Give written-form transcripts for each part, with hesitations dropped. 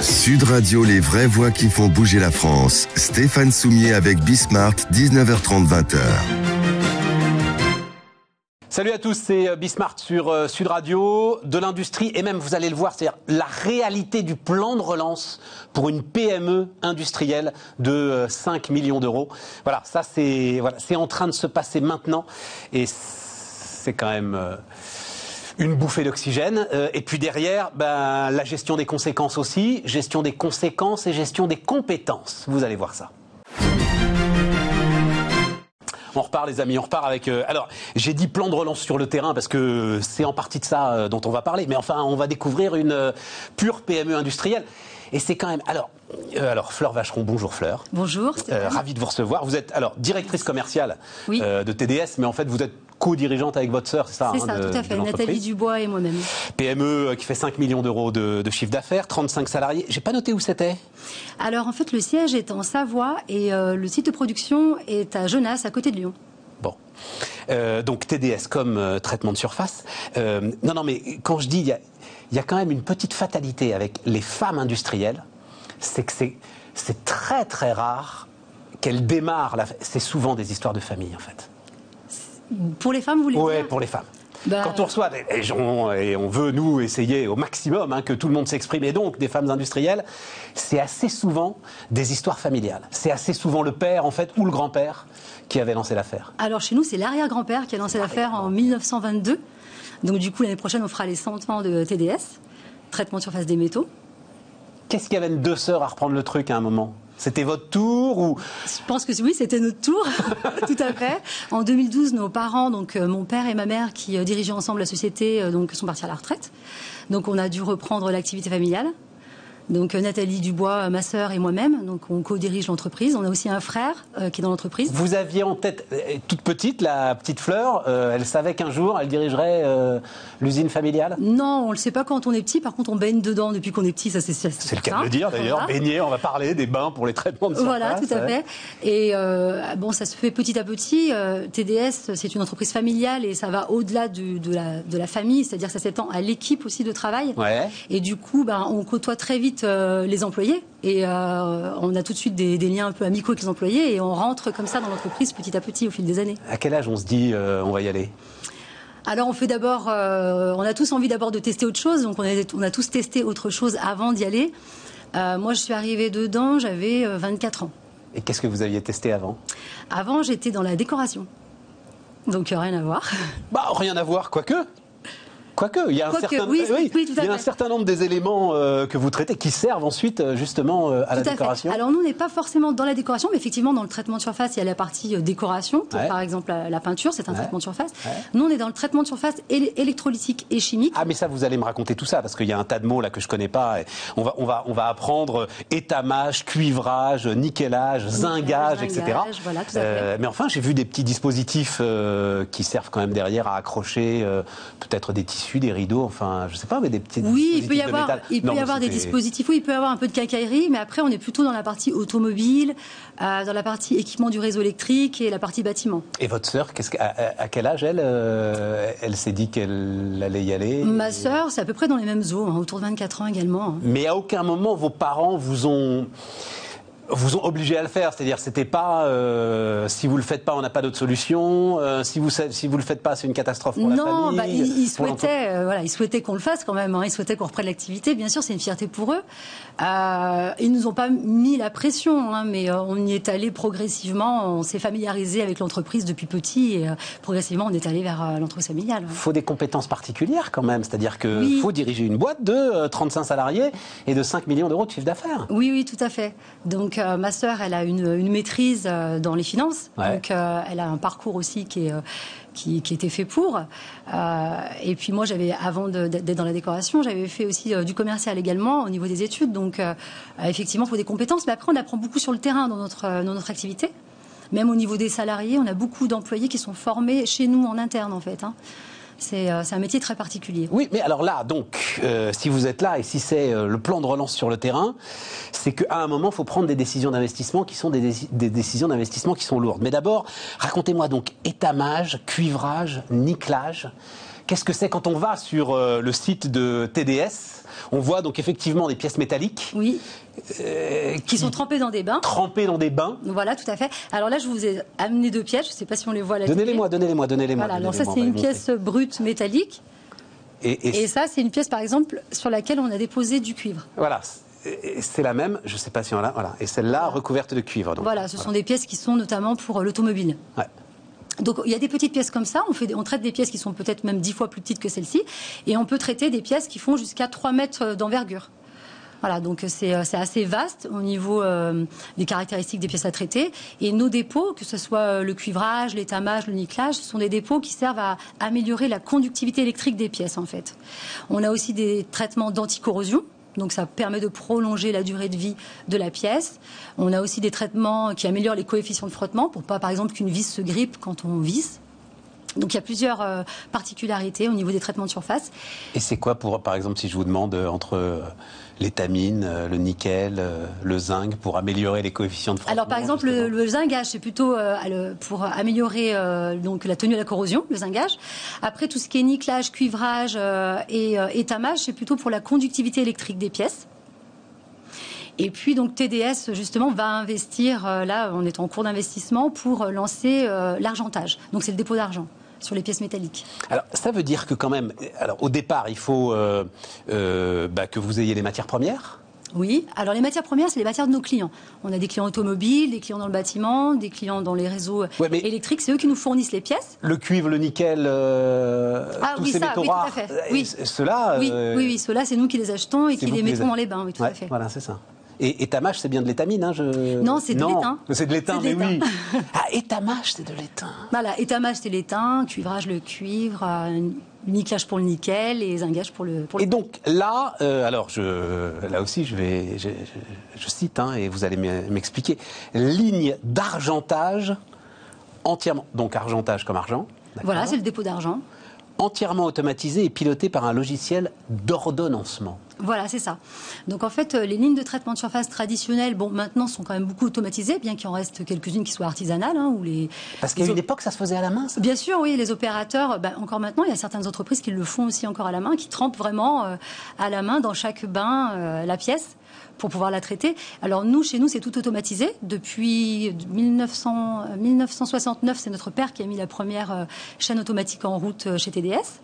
Sud Radio, les vraies voix qui font bouger la France. Stéphane Soumier avec Bismart, 19h30, 20h. Salut à tous, c'est Bismart sur Sud Radio, de l'industrie et même, vous allez le voir, c'est-à-dire la réalité du plan de relance pour une PME industrielle de 5 millions d'euros. Voilà, ça c'est en train de se passer maintenant et c'est quand même une bouffée d'oxygène. Et puis derrière, la gestion des conséquences aussi, gestion des conséquences et gestion des compétences. Vous allez voir ça. On repart les amis, on repart avec... alors, j'ai dit plan de relance sur le terrain parce que c'est en partie de ça dont on va parler. Mais enfin, on va découvrir une pure PME industrielle. Et c'est quand même... Alors, Fleur Vacheron, bonjour Fleur. Bonjour. Ravi de vous recevoir. Vous êtes directrice commerciale oui. De TDS, mais en fait, vous êtes co-dirigeante avec votre sœur, c'est ça? C'est ça, tout à fait. Nathalie Dubois et moi-même. PME qui fait 5 millions d'euros de chiffre d'affaires, 35 salariés. J'ai pas noté où c'était. Alors, en fait, le siège est en Savoie et le site de production est à Genasse, à côté de Lyon. Bon. Donc, TDS comme traitement de surface. Non, mais quand je dis, il y a quand même une petite fatalité avec les femmes industrielles, c'est que c'est très, très rare qu'elles démarrent. C'est souvent des histoires de famille, en fait. Pour les femmes, vous voulez dire ? Oui, pour les femmes. Quand on reçoit des gens, et on veut, nous, essayer au maximum que tout le monde s'exprime, et donc des femmes industrielles, c'est assez souvent des histoires familiales. C'est assez souvent le père, en fait, ou le grand-père qui avait lancé l'affaire. Alors, chez nous, c'est l'arrière-grand-père qui a lancé l'affaire en 1922. Donc, du coup, l'année prochaine, on fera les 100 ans de TDS, traitement de surface des métaux. Qu'est-ce qui amène deux sœurs à reprendre le truc à un moment ? C'était votre tour ou... Je pense que oui, c'était notre tour, tout à fait. En 2012, nos parents, donc mon père et ma mère, qui dirigeaient ensemble la société, donc sont partis à la retraite. Donc on a dû reprendre l'activité familiale. Donc Nathalie Dubois, ma sœur et moi-même, donc on co-dirige l'entreprise. On a aussi un frère qui est dans l'entreprise. Vous aviez en tête, toute petite, la petite Fleur, elle savait qu'un jour elle dirigerait l'usine familiale ? Non, on ne le sait pas quand on est petit. Par contre, on baigne dedans depuis qu'on est petit, ça c'est le cas de le dire d'ailleurs. Voilà. Baigner, on va parler des bains pour les traitements de surface. Voilà, tout à fait. Et bon, ça se fait petit à petit. TDS, c'est une entreprise familiale et ça va au-delà de la famille, c'est-à-dire que ça s'étend à l'équipe aussi de travail. Ouais. Et du coup, on côtoie très vite les employés et on a tout de suite des liens un peu amicaux avec les employés et on rentre comme ça dans l'entreprise petit à petit au fil des années. À quel âge on se dit on va y aller ? Alors on fait d'abord, on a tous envie d'abord de tester autre chose, donc on a tous testé autre chose avant d'y aller. Moi je suis arrivée dedans, j'avais 24 ans. Et qu'est-ce que vous aviez testé avant ? Avant j'étais dans la décoration, donc rien à voir. Rien à voir, quoique. Il y a un certain nombre des éléments que vous traitez qui servent ensuite justement à la décoration. Alors nous, on n'est pas forcément dans la décoration, mais effectivement dans le traitement de surface, il y a la partie décoration. Par exemple, la peinture, c'est un traitement de surface. Nous, on est dans le traitement de surface électrolytique et chimique. Ah, mais ça, vous allez me raconter tout ça parce qu'il y a un tas de mots là que je connais pas. Et on va apprendre étamage, cuivrage, nickelage, zingage, etc. Voilà, tout à fait. Mais enfin, j'ai vu des petits dispositifs qui servent quand même derrière à accrocher peut-être des tissus, des rideaux, enfin, je sais pas, mais des petits dispositifs de métal. Il peut y avoir des dispositifs, oui, il peut y avoir un peu de quincaillerie, mais après, on est plutôt dans la partie automobile, dans la partie équipement du réseau électrique et la partie bâtiment. Et votre sœur, à quel âge elle s'est dit qu'elle allait y aller? Ma sœur, c'est à peu près dans les mêmes eaux, autour de 24 ans également. Mais à aucun moment, vos parents vous ont obligé à le faire, c'est-à-dire c'était pas si vous le faites pas on n'a pas d'autre solution, si vous le faites pas c'est une catastrophe pour la famille. Non, ils souhaitaient qu'on le fasse quand même, ils souhaitaient qu'on reprenne l'activité, bien sûr c'est une fierté pour eux. Ils nous ont pas mis la pression, mais on y est allé progressivement, on s'est familiarisé avec l'entreprise depuis petit et progressivement on est allé vers l'entreprise familiale. Il faut des compétences particulières quand même, c'est-à-dire que faut diriger une boîte de 35 salariés et de 5 millions d'euros de chiffre d'affaires. Oui, tout à fait. Donc ma sœur, elle a une maîtrise dans les finances, donc elle a un parcours aussi qui était fait pour. Et puis moi, avant d'être dans la décoration, j'avais fait aussi du commercial également au niveau des études. Donc effectivement, il faut des compétences. Mais après, on apprend beaucoup sur le terrain dans notre activité. Même au niveau des salariés, on a beaucoup d'employés qui sont formés chez nous en interne en fait. C'est un métier très particulier. Oui, mais alors là, donc, si vous êtes là et si c'est le plan de relance sur le terrain, c'est qu'à un moment, il faut prendre des décisions d'investissement qui sont des décisions d'investissement qui sont lourdes. Mais d'abord, racontez-moi donc étamage, cuivrage, nickelage. Qu'est-ce que c'est quand on va sur le site de TDS ? On voit donc effectivement des pièces métalliques. Oui. Qui sont trempées dans des bains. Trempées dans des bains. Voilà, tout à fait. Alors là, je vous ai amené 2 pièces. Je ne sais pas si on les voit à la télé. Donnez-les-moi. Voilà, alors ça, c'est une pièce brute métallique. Et ça, c'est une pièce, par exemple, sur laquelle on a déposé du cuivre. Voilà. C'est la même, je ne sais pas si on l'a. Voilà. Et celle-là, recouverte de cuivre. Donc. Voilà, ce sont des pièces qui sont notamment pour l'automobile. Ouais. Donc il y a des petites pièces comme ça, on traite des pièces qui sont peut-être même 10 fois plus petites que celle-ci, et on peut traiter des pièces qui font jusqu'à 3 mètres d'envergure. Voilà, donc c'est assez vaste au niveau des caractéristiques des pièces à traiter. Et nos dépôts, que ce soit le cuivrage, l'étamage, le nickelage, ce sont des dépôts qui servent à améliorer la conductivité électrique des pièces en fait. On a aussi des traitements d'anticorrosion. Donc ça permet de prolonger la durée de vie de la pièce. On a aussi des traitements qui améliorent les coefficients de frottement pour pas, par exemple, qu'une vis se grippe quand on visse. Donc il y a plusieurs particularités au niveau des traitements de surface. Et c'est quoi, par exemple, si je vous demande entre l'étamine, le nickel, le zinc, pour améliorer les coefficients de frottement? Alors par exemple, le zingage, c'est plutôt pour améliorer donc la tenue à la corrosion, le zingage. Après, tout ce qui est nickelage, cuivrage et étamage, c'est plutôt pour la conductivité électrique des pièces. Et puis donc TDS justement va investir, là on est en cours d'investissement pour lancer l'argentage. Donc c'est le dépôt d'argent sur les pièces métalliques. Alors ça veut dire que quand même, alors au départ il faut que vous ayez les matières premières. Oui, alors les matières premières, c'est les matières de nos clients. On a des clients automobiles, des clients dans le bâtiment, des clients dans les réseaux électriques. C'est eux qui nous fournissent les pièces. Le cuivre, le nickel, tous ces métaux rares, tout à fait. Oui. Ceux-là... Oui, ceux-là, c'est nous qui les achetons et qui les mettons dans les bains, oui, tout à fait. Voilà, c'est ça. Et étamage, c'est bien de l'étamine, hein, Non, c'est de l'étain. C'est de l'étain, mais oui. Ah, étamage, c'est de l'étain. Voilà, étamage, c'est l'étain, cuivrage, le cuivre, nickelage pour le nickel et zingage pour le... Et donc là, alors là aussi, je cite, hein, et vous allez m'expliquer, ligne d'argentage entièrement, donc argentage comme argent. Voilà, c'est le dépôt d'argent. Entièrement automatisé et piloté par un logiciel d'ordonnancement. Voilà, c'est ça. Donc en fait, les lignes de traitement de surface traditionnelles, bon, maintenant sont quand même beaucoup automatisées, bien qu'il en reste quelques-unes qui soient artisanales. Hein, Parce qu'à une époque, ça se faisait à la main, ça ? Bien sûr, oui, les opérateurs, encore maintenant, il y a certaines entreprises qui le font aussi encore à la main, qui trempent vraiment à la main dans chaque bain la pièce pour pouvoir la traiter. Alors nous, chez nous, c'est tout automatisé. Depuis 1969, c'est notre père qui a mis la première chaîne automatique en route chez TDS.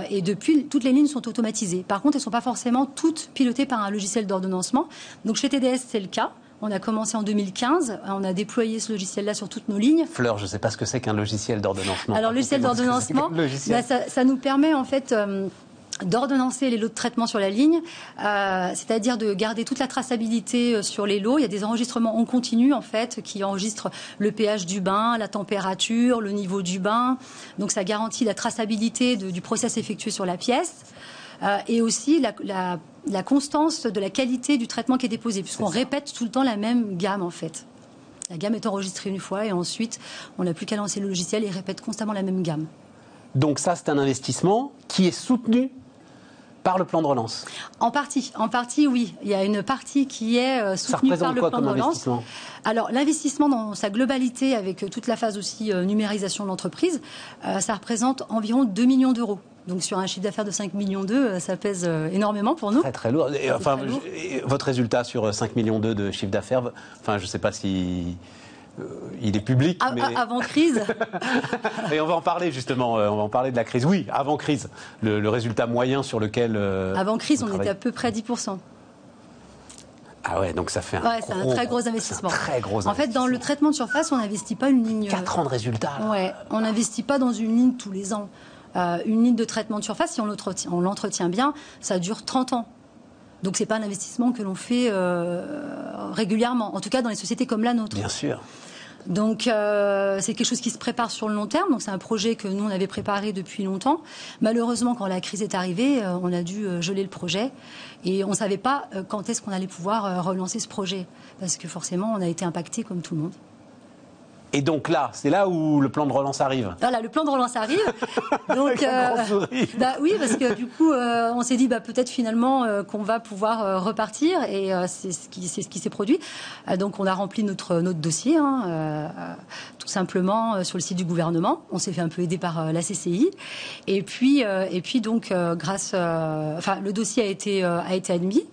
Et depuis, toutes les lignes sont automatisées. Par contre, elles ne sont pas forcément toutes pilotées par un logiciel d'ordonnancement. Donc chez TDS, c'est le cas. On a commencé en 2015. On a déployé ce logiciel-là sur toutes nos lignes. Fleur, je ne sais pas ce que c'est qu'un logiciel d'ordonnancement. Alors, le logiciel d'ordonnancement, ça nous permet en fait... d'ordonnancer les lots de traitement sur la ligne, c'est-à-dire de garder toute la traçabilité sur les lots. Il y a des enregistrements en continu, en fait, qui enregistrent le pH du bain, la température, le niveau du bain. Donc, ça garantit la traçabilité du process effectué sur la pièce. Et aussi la constance de la qualité du traitement qui est déposé, puisqu'on répète tout le temps la même gamme, en fait. La gamme est enregistrée une fois et ensuite, on n'a plus qu'à lancer le logiciel et répète constamment la même gamme. Donc ça, c'est un investissement qui est soutenu par le plan de relance. En partie, oui. Il y a une partie qui est soutenue par le plan de relance. Alors, l'investissement dans sa globalité, avec toute la phase aussi numérisation de l'entreprise, ça représente environ 2 millions d'euros. Donc, sur un chiffre d'affaires de 5 millions d'euros, ça pèse énormément pour nous. Très, très lourd. Et, enfin, très lourd. Votre résultat sur 5 millions d'euros de chiffre d'affaires, enfin, je ne sais pas si... il est public. Avant crise. Et on va en parler justement, on va en parler de la crise. Oui, avant crise, le résultat moyen sur lequel... avant crise, on était à peu près 10%. Ah ouais, donc ça fait c'est un très gros investissement. Très gros investissement. En fait, dans le traitement de surface, on n'investit pas une ligne... 4 ans de résultat. Ouais, on n'investit pas dans une ligne tous les ans. Une ligne de traitement de surface, si on l'entretient bien, ça dure 30 ans. Donc, ce n'est pas un investissement que l'on fait régulièrement, en tout cas dans les sociétés comme la nôtre. Bien sûr. Donc, c'est quelque chose qui se prépare sur le long terme. Donc, c'est un projet que nous, on avait préparé depuis longtemps. Malheureusement, quand la crise est arrivée, on a dû geler le projet. Et on ne savait pas quand est-ce qu'on allait pouvoir relancer ce projet. Parce que forcément, on a été impacté comme tout le monde. Et donc là, c'est là où le plan de relance arrive. Voilà, le plan de relance arrive. Donc, oui, parce que du coup, on s'est dit peut-être finalement qu'on va pouvoir repartir, et c'est ce qui s'est produit. Donc, on a rempli notre dossier, tout simplement sur le site du gouvernement. On s'est fait un peu aider par la CCI, et puis donc le dossier a été admis,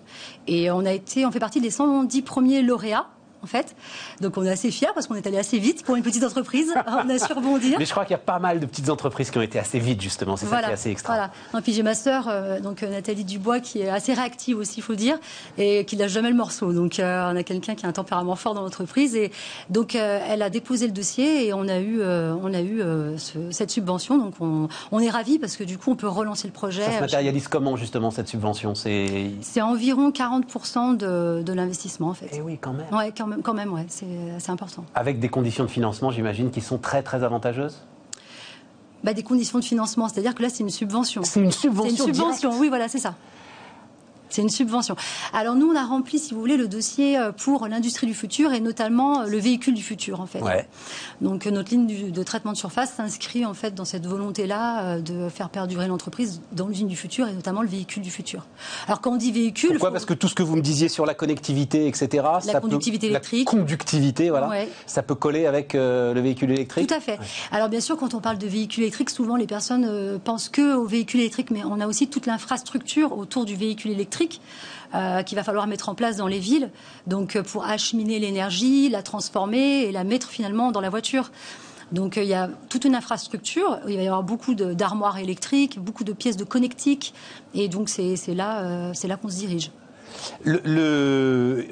et on fait partie des 110 premiers lauréats. En fait. Donc on est assez fiers parce qu'on est allé assez vite pour une petite entreprise. On a su rebondir. Mais je crois qu'il y a pas mal de petites entreprises qui ont été assez vite, justement. C'est ça qui est assez extra. Voilà. Non, puis j'ai ma sœur, Nathalie Dubois, qui est assez réactive aussi, il faut dire, et qui lâche jamais le morceau. Donc on a quelqu'un qui a un tempérament fort dans l'entreprise, et donc elle a déposé le dossier, et on a eu cette subvention. Donc on est ravis parce que du coup on peut relancer le projet. Ça se matérialise comment, justement, cette subvention? C'est environ 40% de l'investissement, en fait. Eh oui, quand même. Ouais, quand même, ouais, c'est important. Avec des conditions de financement, j'imagine, qui sont très, très avantageuses? Des conditions de financement, c'est-à-dire que là, c'est une subvention. C'est une subvention directe. Oui, voilà, c'est ça. C'est une subvention. Alors nous, on a rempli, si vous voulez, le dossier pour l'industrie du futur, et notamment le véhicule du futur, en fait. Ouais. Donc notre ligne de traitement de surface s'inscrit en fait dans cette volonté-là de faire perdurer l'entreprise dans l'usine du futur, et notamment le véhicule du futur. Alors quand on dit véhicule... Pourquoi ? Parce que tout ce que vous me disiez sur la connectivité, etc. La conductivité électrique. La conductivité, voilà. Ouais. Ça peut coller avec le véhicule électrique ? Tout à fait. Ouais. Alors bien sûr, quand on parle de véhicule électrique, souvent les personnes pensent que au véhicule électrique, mais on a aussi toute l'infrastructure autour du véhicule électrique qu'il va falloir mettre en place dans les villes, donc pour acheminer l'énergie, la transformer et la mettre finalement dans la voiture. Donc il y a toute une infrastructure, il va y avoir beaucoup d'armoires électriques, beaucoup de pièces de connectique, et donc c'est là qu'on se dirige.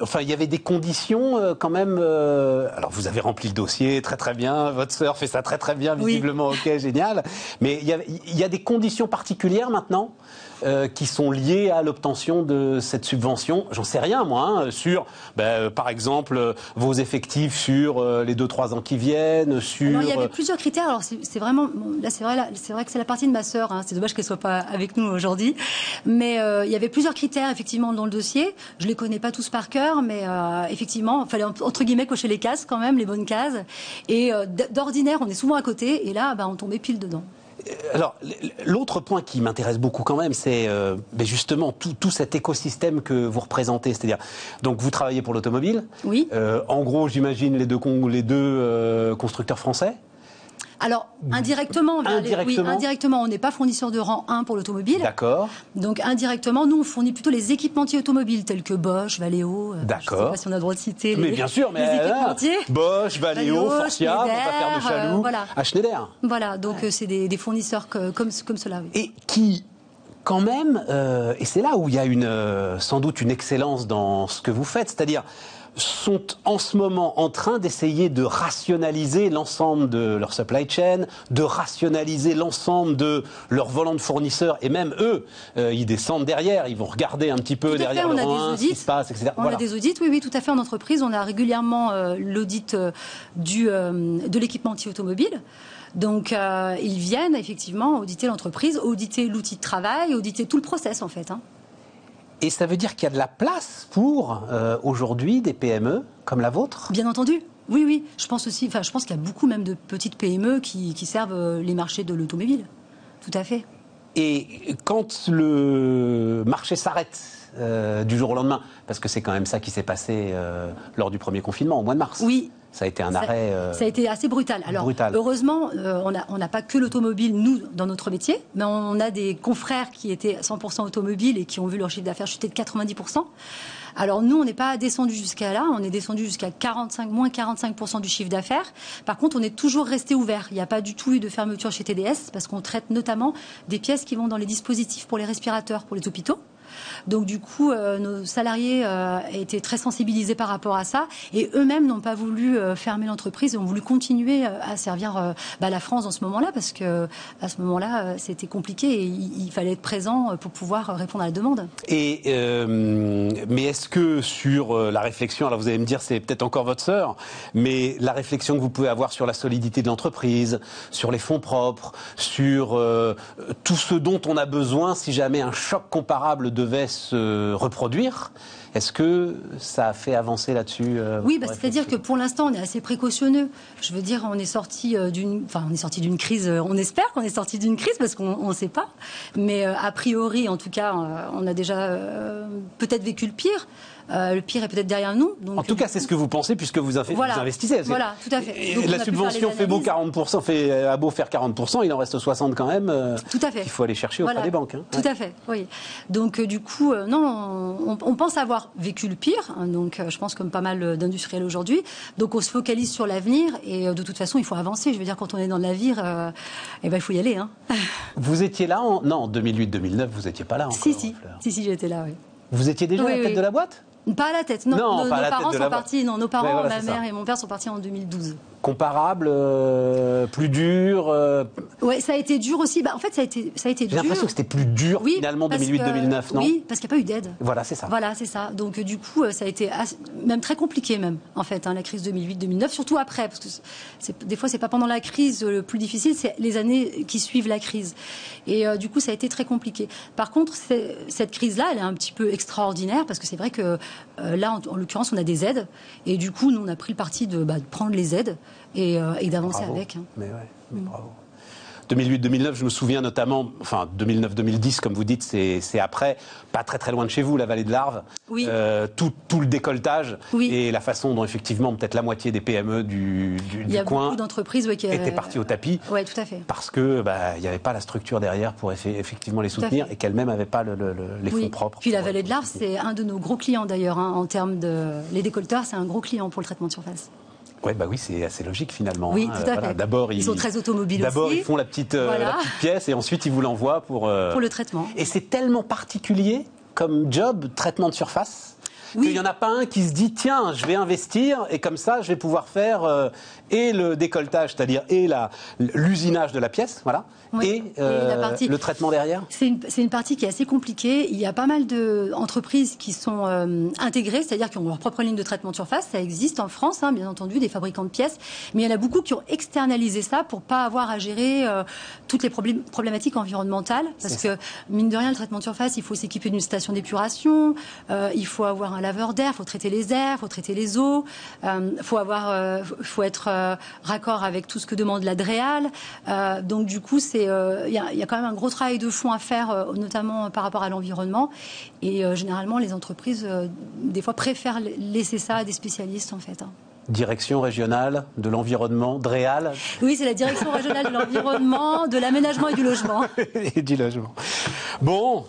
Enfin, il y avait des conditions quand même. Alors, vous avez rempli le dossier, très très bien. Votre sœur fait ça très très bien, visiblement. Oui. Ok, génial. Mais il y a des conditions particulières maintenant qui sont liées à l'obtention de cette subvention. J'en sais rien, moi, sur, par exemple, vos effectifs sur les 2-3 ans qui viennent. Alors, il y avait plusieurs critères. Alors, c'est vraiment, là, c'est vrai que c'est la partie de ma sœur. C'est dommage qu'elle soit pas avec nous aujourd'hui. Mais il y avait plusieurs critères effectivement dans le dossier. Je les connais pas tous par cœur, mais effectivement, il fallait entre guillemets cocher les cases quand même, les bonnes cases. Et d'ordinaire, on est souvent à côté, et là, on tombait pile dedans. Alors, l'autre point qui m'intéresse beaucoup quand même, c'est justement tout cet écosystème que vous représentez. C'est-à-dire, donc vous travaillez pour l'automobile. Oui. En gros, j'imagine les deux constructeurs français. Alors, indirectement, on n'est pas fournisseur de rang 1 pour l'automobile. D'accord. Donc, indirectement, nous, on fournit plutôt les équipementiers automobiles, tels que Bosch, Valeo. D'accord. Je ne sais pas si on a le droit de citer mais bien sûr, mais les équipementiers. Bosch, Valeo, Forcia, pour pas faire de jaloux, voilà. à Schneider. Voilà, donc c'est des fournisseurs comme cela. Oui. Et qui, quand même, et c'est là où il y a sans doute une excellence dans ce que vous faites, c'est-à-dire sont en ce moment en train d'essayer de rationaliser l'ensemble de leur supply chain, de rationaliser l'ensemble de leurs volants de fournisseurs, et même eux, ils descendent derrière, ils vont regarder un petit peu derrière le rang, ce qui se passe, etc. On a des audits, oui, tout à fait, en entreprise. On a régulièrement l'audit de l'équipementier automobile. Donc, ils viennent effectivement auditer l'entreprise, auditer l'outil de travail, auditer tout le process, en fait. Et ça veut dire qu'il y a de la place pour, aujourd'hui, des PME comme la vôtre ? Bien entendu. Oui. Je pense qu'il y a beaucoup même de petites PME qui servent les marchés de l'automobile. Tout à fait. Et quand le marché s'arrête du jour au lendemain, parce que c'est quand même ça qui s'est passé lors du premier confinement, au mois de mars. Oui. Ça a été un arrêt... Ça a été assez brutal. Alors, heureusement, on n'a pas que l'automobile, nous, dans notre métier, mais on a des confrères qui étaient 100% automobiles et qui ont vu leur chiffre d'affaires chuter de 90%. Alors, nous, on n'est pas descendu jusqu'à là. On est descendu jusqu'à moins 45% du chiffre d'affaires. Par contre, on est toujours resté ouvert. Il n'y a pas du tout eu de fermeture chez TDS, parce qu'on traite notamment des pièces qui vont dans les dispositifs pour les respirateurs, pour les hôpitaux. Donc du coup, nos salariés étaient très sensibilisés par rapport à ça, et eux-mêmes n'ont pas voulu fermer l'entreprise et ont voulu continuer à servir la France dans ce moment-là, parce que à ce moment-là, c'était compliqué et il fallait être présent pour pouvoir répondre à la demande. Et mais est-ce que sur la réflexion, alors vous allez me dire c'est peut-être encore votre sœur, mais la réflexion que vous pouvez avoir sur la solidité de l'entreprise, sur les fonds propres, sur tout ce dont on a besoin si jamais un choc comparable devait se reproduire, Est-ce que ça a fait avancer là-dessus Oui, c'est-à-dire que pour l'instant, on est assez précautionneux. Je veux dire, on est sorti d'une crise. On espère qu'on est sorti d'une crise parce qu'on ne sait pas. Mais a priori, en tout cas, on a déjà peut-être vécu le pire. Le pire est peut-être derrière nous. Donc, en tout cas, c'est ce que vous pensez puisque vous investissez. Voilà, tout à fait. Donc, la subvention fait beau 40%, a beau faire 40%, il en reste 60 quand même. Tout à fait. Il faut aller chercher auprès des banques. Hein. Tout à fait, oui. Donc du coup, non, on pense avoir vécu le pire. Hein, donc je pense comme pas mal d'industriels aujourd'hui. Donc on se focalise sur l'avenir et de toute façon, il faut avancer. Je veux dire, quand on est dans le navire, il faut y aller. Hein. Vous étiez là en 2008-2009, vous n'étiez pas là encore. Si, j'étais là, oui. Vous étiez déjà à la tête de la boîte ? Pas à la tête, non. Nos parents sont partis. Non, nos parents, voilà, ma mère et mon père sont partis en 2012. Comparable, plus dur. Ouais, ça a été dur aussi. En fait, ça a été dur. J'ai l'impression que c'était plus dur finalement 2008-2009, non ? Oui, parce qu'il n'y a pas eu d'aide. Voilà, c'est ça. Voilà, c'est ça. Donc du coup, ça a été même très compliqué même en fait, la crise 2008-2009, surtout après, parce que des fois c'est pas pendant la crise le plus difficile, c'est les années qui suivent la crise. Et du coup, ça a été très compliqué. Par contre, cette crise-là, elle est un petit peu extraordinaire parce que c'est vrai que là, en l'occurrence, on a des aides et du coup, nous, on a pris le parti de prendre les aides. Et d'avancer avec. Hein. Mais bravo. 2008-2009, je me souviens notamment, 2009-2010, comme vous dites, c'est après, pas très très loin de chez vous, la vallée de l'Arve, oui. tout le décolletage et la façon dont effectivement peut-être la moitié des PME du coin. Il y a beaucoup d'entreprises qui étaient parties au tapis. Oui, tout à fait. Parce que il n'y avait pas la structure derrière pour effectivement les soutenir et qu'elles-mêmes n'avaient pas les fonds propres. Puis la vallée de l'Arve, c'est un de nos gros clients d'ailleurs, en termes de les décolteurs, c'est un gros client pour le traitement de surface. Oui, c'est assez logique finalement. Oui, tout à fait. D'abord, ils sont très automobiles aussi. D'abord, ils font la petite pièce et ensuite ils vous l'envoient pour le traitement. Et c'est tellement particulier comme job, traitement de surface, qu'il n'y en a pas un qui se dit tiens, je vais investir et comme ça, je vais pouvoir faire et le décolletage, c'est-à-dire l'usinage de la pièce, voilà. Et le traitement derrière. C'est une partie qui est assez compliquée. Il y a pas mal d'entreprises qui sont intégrées, c'est-à-dire qui ont leur propre ligne de traitement de surface. Ça existe en France, bien entendu, des fabricants de pièces. Mais il y en a beaucoup qui ont externalisé ça pour pas avoir à gérer toutes les problématiques environnementales. Parce que, mine de rien, le traitement de surface, il faut s'équiper d'une station d'épuration, il faut avoir un laveur d'air, il faut traiter les airs, il faut traiter les eaux, faut être raccord avec tout ce que demande la DREAL. Donc, du coup, il y a quand même un gros travail de fond à faire, notamment par rapport à l'environnement. Et généralement, les entreprises, des fois, préfèrent laisser ça à des spécialistes, en fait. Direction régionale de l'environnement, DREAL. Oui, c'est la direction régionale de l'environnement, de l'aménagement et du logement. Et du logement. Bon.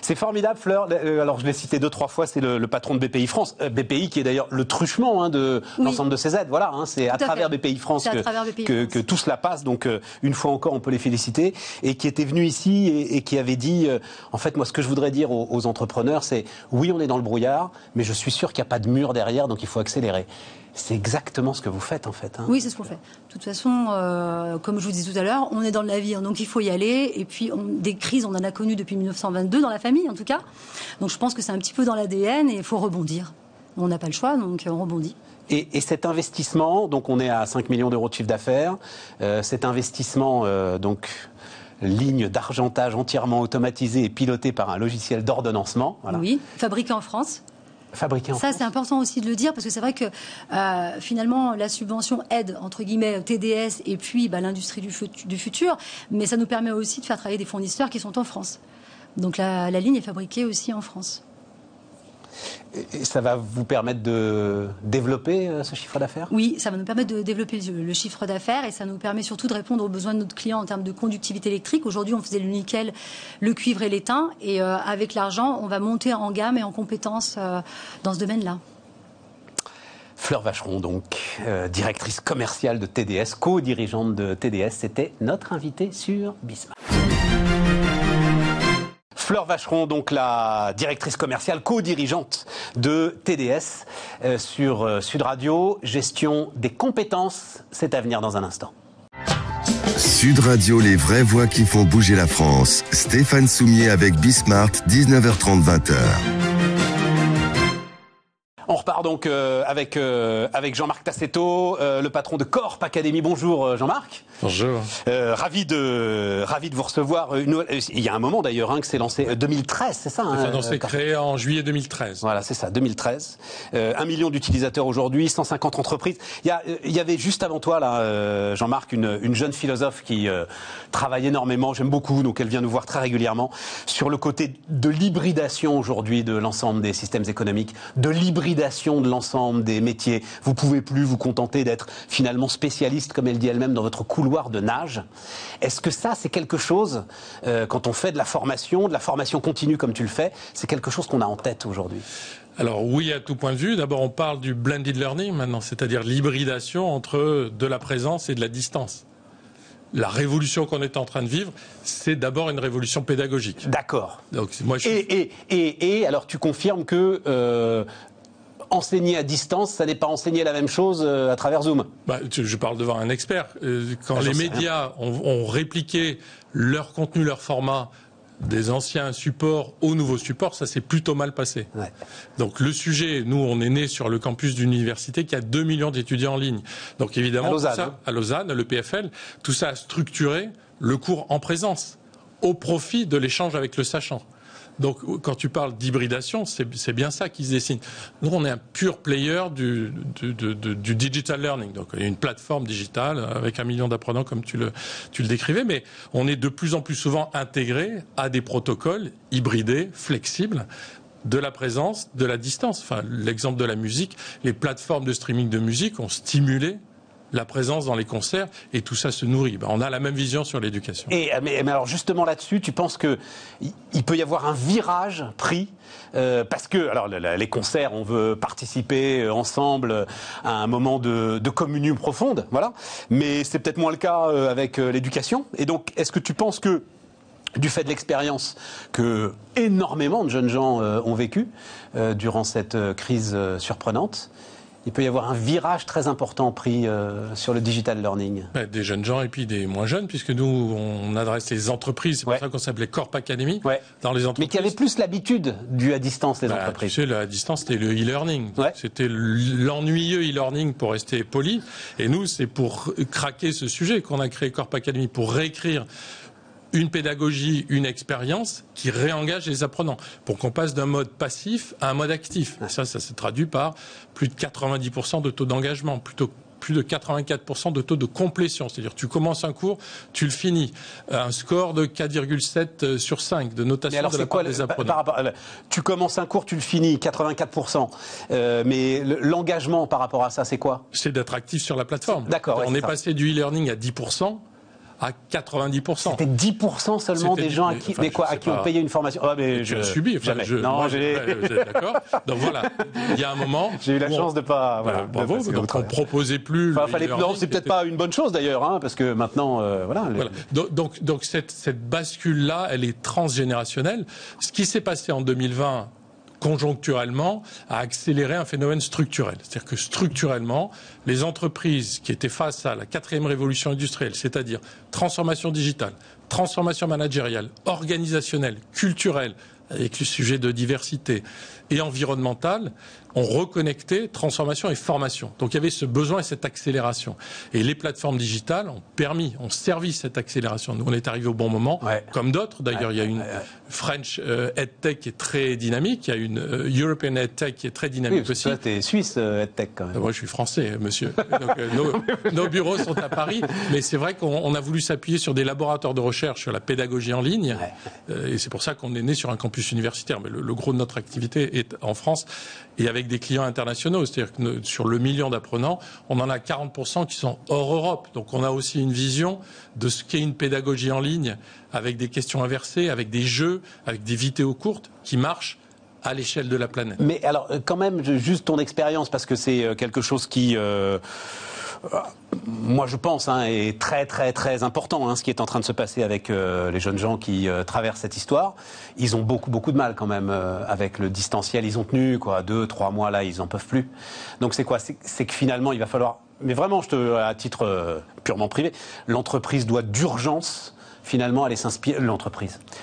C'est formidable, Fleur. Alors, je l'ai cité 2-3 fois, c'est le patron de BPI France. BPI qui est d'ailleurs le truchement de l'ensemble de ces aides. Voilà, c'est à travers BPI France que tout cela passe. Donc, une fois encore, on peut les féliciter. Et qui était venu ici et qui avait dit, en fait, moi, ce que je voudrais dire aux entrepreneurs, c'est oui, on est dans le brouillard, mais je suis sûr qu'il n'y a pas de mur derrière, donc il faut accélérer. C'est exactement ce que vous faites, en fait. Oui, c'est ce qu'on fait. De toute façon, comme je vous disais tout à l'heure, on est dans le navire, donc il faut y aller. Et puis, des crises, on en a connues depuis 1922, dans la famille, en tout cas. Donc, je pense que c'est un petit peu dans l'ADN et il faut rebondir. On n'a pas le choix, donc on rebondit. Et cet investissement, donc on est à 5 millions d'euros de chiffre d'affaires, cet investissement, ligne d'argentage entièrement automatisée et pilotée par un logiciel d'ordonnancement. Voilà. Oui, fabriqué en France. Fabriqué en France. Ça, c'est important aussi de le dire, parce que c'est vrai que finalement, la subvention aide, entre guillemets, TDS et puis l'industrie du futur, mais ça nous permet aussi de faire travailler des fournisseurs qui sont en France. Donc la ligne est fabriquée aussi en France. Et ça va vous permettre de développer ce chiffre d'affaires ? Oui, ça va nous permettre de développer le chiffre d'affaires et ça nous permet surtout de répondre aux besoins de notre client en termes de conductivité électrique. Aujourd'hui, on faisait le nickel, le cuivre et l'étain et avec l'argent, on va monter en gamme et en compétences dans ce domaine-là. Fleur Vacheron, donc, directrice commerciale de TDS, co-dirigeante de TDS, c'était notre invitée sur Bismarck. Fleur Vacheron, donc la directrice commerciale, co-dirigeante de TDS sur Sud Radio. Gestion des compétences, c'est à venir dans un instant. Sud Radio, les vraies voix qui font bouger la France. Stéphane Soumier avec Bismarck, 19h30, 20h. On repart voir donc avec Jean-Marc Tassetto, le patron de Corp Academy. Bonjour Jean-Marc. Bonjour. Ravi de vous recevoir. Il y a un moment d'ailleurs que c'est lancé 2013, c'est ça C'est créé en juillet 2013. Voilà, c'est ça, 2013. 1 million d'utilisateurs aujourd'hui, 150 entreprises. Il y avait juste avant toi là, Jean-Marc, une jeune philosophe qui travaille énormément. J'aime beaucoup, donc elle vient nous voir très régulièrement sur le côté de l'hybridation aujourd'hui de l'ensemble des systèmes économiques, de l'hybridation de l'ensemble des métiers. Vous pouvez plus vous contenter d'être finalement spécialiste, comme elle dit elle-même, dans votre couloir de nage. Est-ce que ça, c'est quelque chose, quand on fait de la formation continue comme tu le fais, c'est quelque chose qu'on a en tête aujourd'hui? Alors oui, à tout point de vue. D'abord, on parle du blended learning maintenant, c'est-à-dire l'hybridation entre de la présence et de la distance. La révolution qu'on est en train de vivre, c'est d'abord une révolution pédagogique. D'accord. Donc, moi, et alors, tu confirmes que enseigner à distance, ça n'est pas enseigner la même chose à travers Zoom? Je parle devant un expert. Quand les médias ont répliqué leur contenu, leur format, des anciens supports aux nouveaux supports, ça s'est plutôt mal passé. Ouais. Donc le sujet, nous, on est né sur le campus d'une université qui a 2 millions d'étudiants en ligne. Donc évidemment, à Lausanne, le PFL, tout ça a structuré le cours en présence au profit de l'échange avec le sachant. Donc, quand tu parles d'hybridation, c'est bien ça qui se dessine. Nous, on est un pur player du digital learning. Donc, il y a une plateforme digitale avec 1 million d'apprenants, comme tu le décrivais, mais on est de plus en plus souvent intégré à des protocoles hybridés, flexibles, de la présence, de la distance. Enfin, l'exemple de la musique, les plateformes de streaming de musique ont stimulé la présence dans les concerts, et tout ça se nourrit. On a la même vision sur l'éducation. Mais alors justement là-dessus, tu penses qu'il peut y avoir un virage pris parce que alors les concerts, on veut participer ensemble à un moment de communion profonde, voilà. Mais c'est peut-être moins le cas avec l'éducation. Et donc, est-ce que tu penses que du fait de l'expérience que énormément de jeunes gens ont vécu durant cette crise surprenante, il peut y avoir un virage très important pris sur le digital learning? Des jeunes gens et puis des moins jeunes, puisque nous, on adresse les entreprises. C'est pour ça qu'on s'appelait Corp Academy. Dans les entreprises. Mais qui avaient plus l'habitude du à distance, les entreprises. Tu sais, à distance, c'était le e-learning. C'était l'ennuyeux e-learning, pour rester poli. Et nous, c'est pour craquer ce sujet qu'on a créé Corp Academy, pour réécrire une pédagogie, une expérience qui réengage les apprenants pour qu'on passe d'un mode passif à un mode actif. Et ça se traduit par plus de 90% de taux d'engagement, plus de 84% de taux de complétion. C'est-à-dire tu commences un cours, tu le finis. Un score de 4,7 sur 5 de notation de la part des apprenants. Tu commences un cours, tu le finis, 84%. Mais l'engagement par rapport à ça, c'est quoi? C'est d'être actif sur la plateforme. D'accord. On est passé du e-learning à 10%. À 90%. C'était 10% seulement des gens à qui on payait une formation. Je l'ai subi. D'accord. Donc voilà, il y a un moment. J'ai eu la chance de pas. Bravo. Donc on proposait plus. Non, c'est peut-être pas une bonne chose d'ailleurs, parce que maintenant, voilà. Donc cette bascule-là, elle est transgénérationnelle. Ce qui s'est passé en 2020. Conjoncturellement, a accéléré un phénomène structurel. C'est-à-dire que structurellement, les entreprises qui étaient face à la 4e révolution industrielle, c'est-à-dire transformation digitale, transformation managériale, organisationnelle, culturelle, avec le sujet de diversité et environnementale, ont reconnecté transformation et formation. Donc il y avait ce besoin et cette accélération. Et les plateformes digitales ont servi cette accélération. Nous, on est arrivé au bon moment, comme d'autres. D'ailleurs, il y a une French EdTech qui est très dynamique, il y a une European EdTech qui est très dynamique aussi. Toi, t'es Suisse EdTech quand même. Moi, je suis français, monsieur. Donc, nos bureaux sont à Paris, mais c'est vrai qu'on a voulu s'appuyer sur des laboratoires de recherche sur la pédagogie en ligne, et c'est pour ça qu'on est né sur un campus universitaire. Mais le gros de notre activité est en France et avec des clients internationaux. C'est-à-dire que sur le million d'apprenants, on en a 40% qui sont hors Europe. Donc on a aussi une vision de ce qu'est une pédagogie en ligne avec des questions inversées, avec des jeux, avec des vidéos courtes qui marchent à l'échelle de la planète. Mais alors, quand même, juste ton expérience, parce que c'est quelque chose qui... moi je pense est très très très important ce qui est en train de se passer avec les jeunes gens qui traversent cette histoire. Ils ont beaucoup de mal quand même avec le distanciel. Ils ont tenu 2-3 mois, là ils en peuvent plus. Donc c'est quoi? C'est que finalement il va falloir, mais vraiment à titre purement privé, l'entreprise doit d'urgence finalement aller s'inspirer,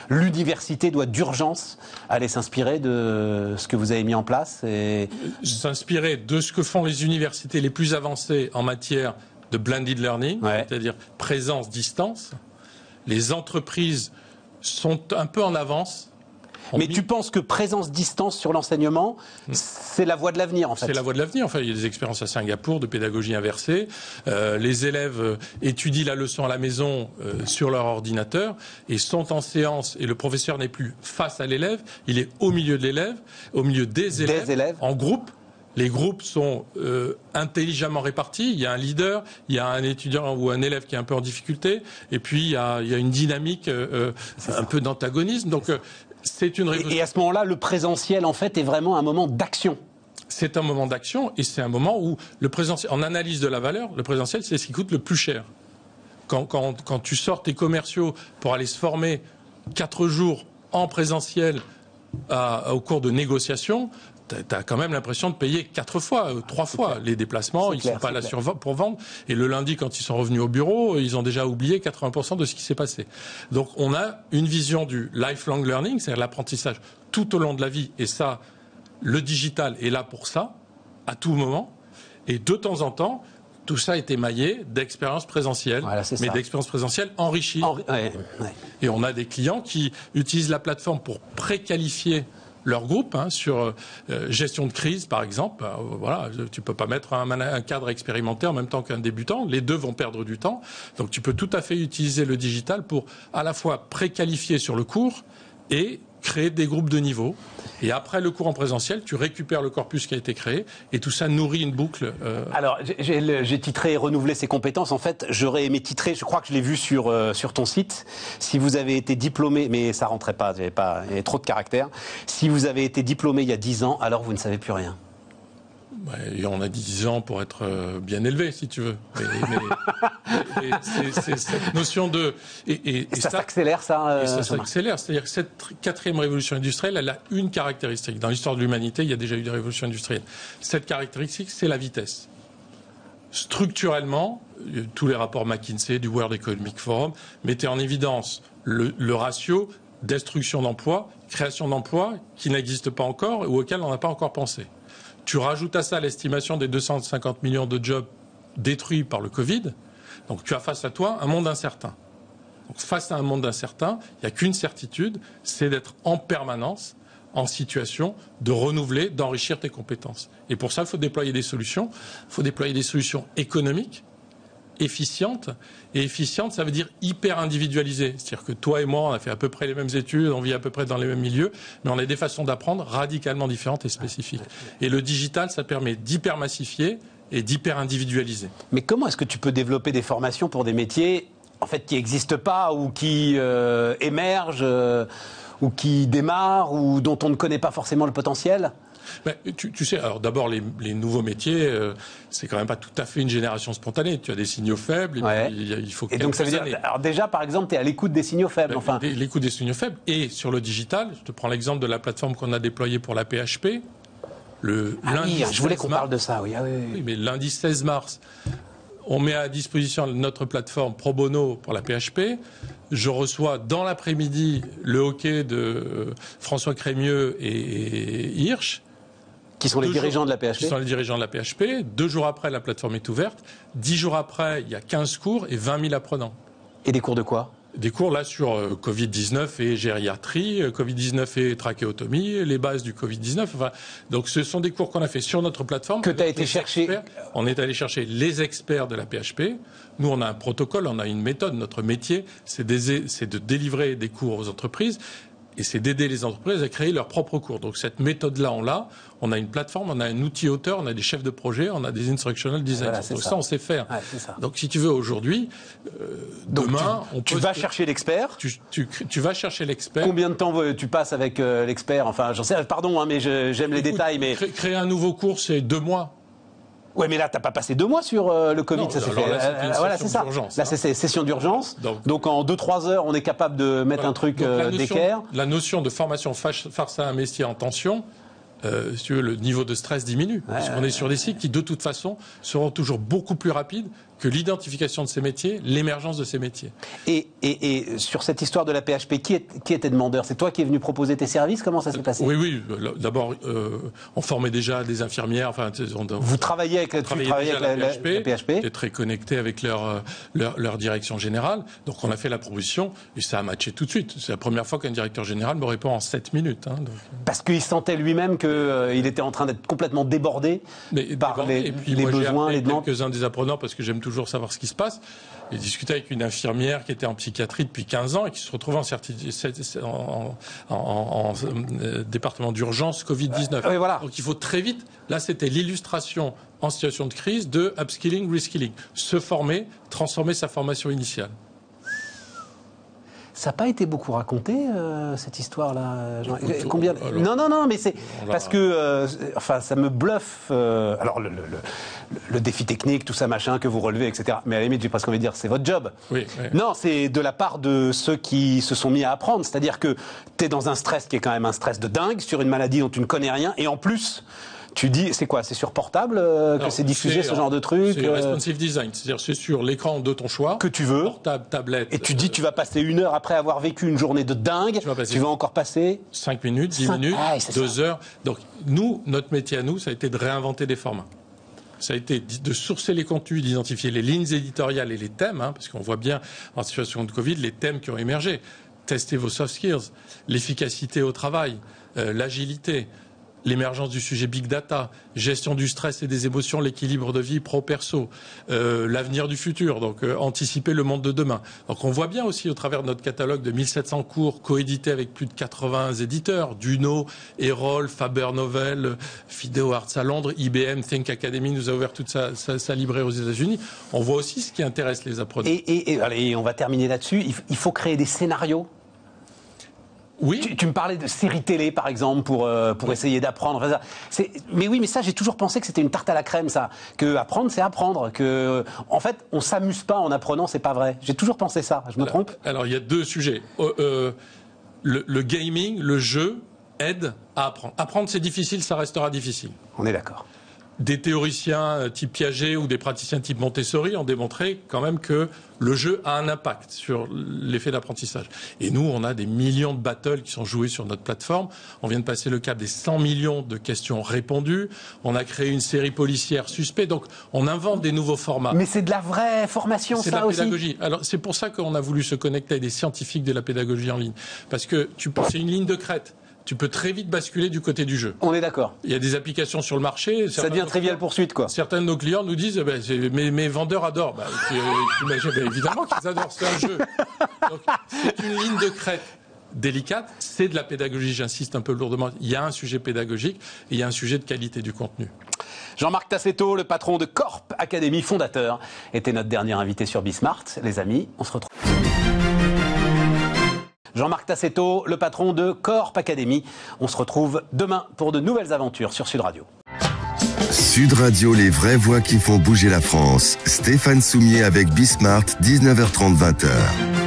l'université doit d'urgence aller s'inspirer de ce que vous avez mis en place s'inspirer de ce que font les universités les plus avancées en matière de blended learning, c'est-à-dire présence-distance. Les entreprises sont un peu en avance. Mais tu penses que présence-distance sur l'enseignement, c'est la voie de l'avenir, en fait? C'est la voie de l'avenir. Enfin, il y a des expériences à Singapour de pédagogie inversée. Les élèves étudient la leçon à la maison sur leur ordinateur et sont en séance. Et le professeur n'est plus face à l'élève, il est au milieu de l'élève, au milieu des élèves, en groupe. Les groupes sont intelligemment répartis. Il y a un leader, il y a un étudiant ou un élève qui est un peu en difficulté, et puis il y a une dynamique un peu d'antagonisme. Donc c'est une révolution. Et à ce moment-là, le présentiel, en fait, est vraiment un moment d'action. C'est un moment d'action, et c'est un moment où le présentiel, en analyse de la valeur, le présentiel, c'est ce qui coûte le plus cher. Quand tu sors tes commerciaux pour aller se former 4 jours en présentiel au cours de négociations, tu as quand même l'impression de payer 4 fois, 3 fois les déplacements. Ils ne sont pas là pour vendre. Et le lundi, quand ils sont revenus au bureau, ils ont déjà oublié 80% de ce qui s'est passé. Donc on a une vision du lifelong learning, c'est-à-dire l'apprentissage tout au long de la vie. Et ça, le digital est là pour ça, à tout moment. Et de temps en temps, tout ça est émaillé d'expériences présentielles, mais d'expériences présentielles enrichies. Et on a des clients qui utilisent la plateforme pour préqualifier leur groupe sur gestion de crise, par exemple. Voilà, tu peux pas mettre un cadre expérimenté en même temps qu'un débutant. Les deux vont perdre du temps. Donc tu peux tout à fait utiliser le digital pour à la fois préqualifier sur le cours et créer des groupes de niveau. Et après le cours en présentiel, tu récupères le corpus qui a été créé et tout ça nourrit une boucle. Alors, j'ai titré « Renouveler ses compétences ». En fait, j'aurais aimé titrer, je crois que je l'ai vu sur ton site, si vous avez été diplômé, mais ça rentrait pas, il y avait trop de caractères. Si vous avez été diplômé il y a 10 ans, alors vous ne savez plus rien. Et on a 10 ans pour être bien élevé, si tu veux. Mais c'est cette notion de... Et ça s'accélère, ça ça s'accélère. C'est-à-dire que cette 4e révolution industrielle, elle a une caractéristique. Dans l'histoire de l'humanité, il y a déjà eu des révolutions industrielles. Cette caractéristique, c'est la vitesse. Structurellement, tous les rapports McKinsey, du World Economic Forum, mettaient en évidence le ratio destruction d'emplois, création d'emplois qui n'existe pas encore ou auquel on n'a pas encore pensé. Tu rajoutes à ça l'estimation des 250 millions de jobs détruits par le Covid. Donc tu as face à toi un monde incertain. Donc face à un monde incertain, il n'y a qu'une certitude, c'est d'être en permanence en situation de renouveler, d'enrichir tes compétences. Et pour ça, il faut déployer des solutions. Il faut déployer des solutions économiques, efficientes. Et efficiente, ça veut dire hyper individualisée. C'est-à-dire que toi et moi, on a fait à peu près les mêmes études, on vit à peu près dans les mêmes milieux, mais on a des façons d'apprendre radicalement différentes et spécifiques. Et le digital, ça permet d'hyper massifier et d'hyper individualiser. Mais comment est-ce que tu peux développer des formations pour des métiers en fait qui n'existent pas ou qui émergent ou qui démarrent ou dont on ne connaît pas forcément le potentiel? Mais tu sais, alors d'abord les nouveaux métiers, c'est quand même pas tout à fait une génération spontanée. Tu as des signaux faibles, et puis, il faut quelques donc ça veut dire, alors déjà par exemple, tu es à l'écoute des signaux faibles. L'écoute des signaux faibles. Et sur le digital, je te prends l'exemple de la plateforme qu'on a déployée pour la PHP. Je voulais qu'on parle de ça, oui. Oui, mais lundi 16 mars, on met à disposition notre plateforme Pro Bono pour la PHP. Je reçois dans l'après-midi le hockey de François Crémieux et Hirsch. Qui sont les dirigeants de la PHP. Qui sont les dirigeants de la PHP. 2 jours après, la plateforme est ouverte. 10 jours après, il y a 15 cours et 20 000 apprenants. Et des cours de quoi? Des cours là sur Covid-19 et gériatrie, Covid-19 et trachéotomie, les bases du Covid-19. Enfin, donc ce sont des cours qu'on a fait sur notre plateforme. Que tu as été chercher. On est allé chercher les experts de la PHP. Nous, on a un protocole, on a une méthode. Notre métier, c'est de délivrer des cours aux entreprises. Et c'est d'aider les entreprises à créer leurs propres cours. Donc cette méthode-là, on a une plateforme, on a un outil auteur, on a des chefs de projet, on a des instructional designers. Voilà, donc ça, on sait faire. Ouais, ça. Donc si tu veux, aujourd'hui, demain... Tu vas chercher l'expert. Tu vas chercher l'expert. Combien de temps tu passes avec l'expert? Enfin, j'en sais, pardon, mais j'aime les détails. Mais créer un nouveau cours, c'est 2 mois. Ouais, mais là, t'as pas passé 2 mois sur le Covid, non, ça s'est fait. Voilà, c'est ça. Là, c'est session d'urgence. Donc en 2-3 heures, on est capable de mettre un truc d'équerre. La notion de formation face à un métier en tension, si tu veux, le niveau de stress diminue. Parce qu'on est sur des cycles qui, de toute façon, seront toujours beaucoup plus rapides que l'identification de ces métiers, l'émergence de ces métiers. Et sur cette histoire de la PHP, qui était demandeur? C'est toi qui es venu proposer tes services? Comment ça s'est passé? Oui. D'abord, on formait déjà des infirmières. Enfin, vous travaillez avec la PHP. J'étais très connecté avec leur direction générale. Donc, on a fait la proposition et ça a matché tout de suite. C'est la première fois qu'un directeur général me répond en 7 minutes. Donc. Parce qu'il sentait lui-même qu'il était en train d'être complètement débordé par les besoins, les demandes. Quelques-uns des apprenants, parce que j'aime toujours savoir ce qui se passe. J'ai discuté avec une infirmière qui était en psychiatrie depuis 15 ans et qui se retrouvait en département d'urgence Covid-19. Oui, voilà. Donc il faut très vite, là c'était l'illustration en situation de crise de upskilling, reskilling. Se former, transformer sa formation initiale. Ça n'a pas été beaucoup raconté, cette histoire-là. Combien... Non, mais c'est parce que, ça me bluffe. Alors, le défi technique, tout ça, machin, que vous relevez, etc. Mais à la limite, j'ai presque envie de dire, c'est votre job. Oui. Non, c'est de la part de ceux qui se sont mis à apprendre. C'est-à-dire que tu es dans un stress qui est quand même un stress de dingue, sur une maladie dont tu ne connais rien, et en plus... Tu dis, c'est quoi? C'est sur portable que c'est diffusé, ce genre de truc? C'est responsive design, c'est-à-dire c'est sur l'écran de ton choix. Que tu veux. Portable, tablette. Et tu dis, tu vas passer 1 heure après avoir vécu une journée de dingue. Tu vas encore passer 5 minutes, 10 minutes, 2 heures. Donc nous, notre métier à nous, ça a été de réinventer des formats. Ça a été de sourcer les contenus, d'identifier les lignes éditoriales et les thèmes, parce qu'on voit bien en situation de Covid les thèmes qui ont émergé. Tester vos soft skills, l'efficacité au travail, l'agilité. L'émergence du sujet Big Data, gestion du stress et des émotions, l'équilibre de vie pro-perso, l'avenir du futur, donc anticiper le monde de demain. Donc on voit bien aussi au travers de notre catalogue de 1700 cours coédités avec plus de 80 éditeurs, Duno, Erol, Faber Novel, Fideo Arts à Londres, IBM, Think Academy nous a ouvert toute sa librairie aux États-Unis. On voit aussi ce qui intéresse les apprenants. Et allez, on va terminer là-dessus. Il faut créer des scénarios. Oui. Tu me parlais de séries télé, par exemple, pour essayer d'apprendre. Mais ça, j'ai toujours pensé que c'était une tarte à la crème, ça. Que apprendre, c'est apprendre. Que, en fait, on s'amuse pas en apprenant, c'est pas vrai. J'ai toujours pensé ça. Je me trompe? Alors, il y a 2 sujets. Le gaming, le jeu, aide à apprendre. Apprendre, c'est difficile, ça restera difficile. On est d'accord. Des théoriciens type Piaget ou des praticiens type Montessori ont démontré quand même que le jeu a un impact sur l'effet d'apprentissage. Et nous, on a des millions de battles qui sont joués sur notre plateforme. On vient de passer le cap des 100 millions de questions répondues. On a créé une série policière Suspect. Donc, on invente des nouveaux formats. Mais c'est de la vraie formation, ça aussi. C'est de la pédagogie. Alors, c'est pour ça qu'on a voulu se connecter avec des scientifiques de la pédagogie en ligne. Parce que c'est une ligne de crête. Tu peux très vite basculer du côté du jeu. On est d'accord. Il y a des applications sur le marché. Ça devient Trivial Pursuit, quoi. Certains de nos clients nous disent mes vendeurs adorent. Évidemment qu'ils adorent, c'est un jeu. Donc, c'est une ligne de crête délicate. C'est de la pédagogie, j'insiste un peu lourdement. Il y a un sujet pédagogique et il y a un sujet de qualité du contenu. Jean-Marc Tassetto, le patron de Corp Academy, fondateur, était notre dernier invité sur Bismart. Les amis, on se retrouve. Jean-Marc Tassetto, le patron de Corp Academy. On se retrouve demain pour de nouvelles aventures sur Sud Radio. Sud Radio, les vraies voix qui font bouger la France. Stéphane Soumier avec Bismart, 19h30, 20h.